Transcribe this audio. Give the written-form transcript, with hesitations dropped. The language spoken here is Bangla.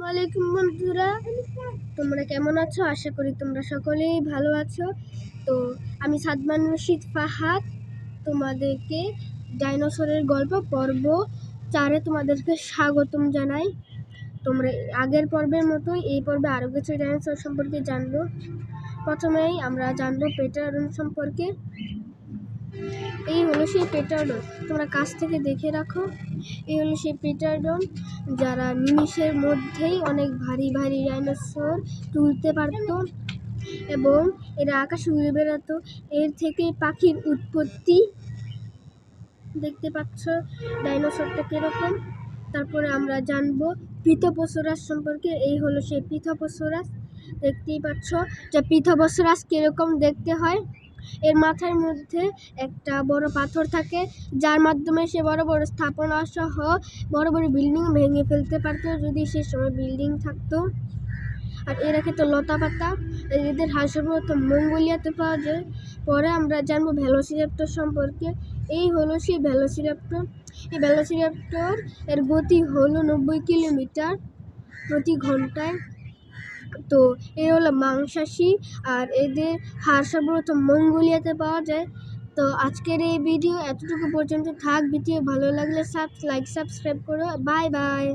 ওয়ালাইকুম বন্ধুরা, তোমরা কেমন আছো? আশা করি তোমরা সকলেই ভালো আছো। তো আমি সাদমান রশিদ ফাহাদ তোমাদেরকে ডাইনোসরের গল্প পর্ব 4-এ তোমাদেরকে স্বাগতম জানাই। তোমরা আগের পর্বের মতোই এই পর্বে আরও কিছু ডাইনোসর সম্পর্কে জানবো। প্রথমেই আমরা জানবো পেটারন সম্পর্কে। এই হলো সেই পেটারন, তোমরা কাছ থেকে দেখে রাখো। এই হলো সেই পেটারন যারা নিমিষের মধ্যেই অনেক ভারী ভারী ডাইনোসর তুলতে পারত এবং এরা আকাশে উড়ে বেড়াতো। এর থেকে পাখির উৎপত্তি। দেখতে পাচ্ছ ডাইনোসরটা কিরকম। তারপরে আমরা জানবো পিথোপসোরাস সম্পর্কে। এই হলো সেই পিথোপসোরাস, দেখতেই পাচ্ছ যে পিথোপসোরাস কিরকম দেখতে হয়। এর মাথার মধ্যে একটা বড় পাথর থাকে, যার মাধ্যমে সে বড় বড় স্থাপনা সহ বড় বড় বিল্ডিং ভেঙে ফেলতে পারতো যদি সে সময় বিল্ডিং থাকতো। আর এরা খেত লতা পাতা। এদের হাড় সর্বপ্রথম মঙ্গোলিয়াতে পাওয়া যায়। পরে আমরা জানবো ভেলোসিরাপ্টর সম্পর্কে। এই হলো সেই ভেলোসিরাপ্টর। এই ভেলোসিরাপ্টর এর গতি হলো 90 কিলোমিটার প্রতি ঘন্টায়। তো এ হলো মাংসাশী আর এদের হাড় সর্বপ্রথম মঙ্গোলিয়াতে পাওয়া যায়। তো আজকের এই ভিডিও এতটুকু পর্যন্ত থাক। ভিডিও ভালো লাগলে লাইক সাবস্ক্রাইব করো। Bye bye.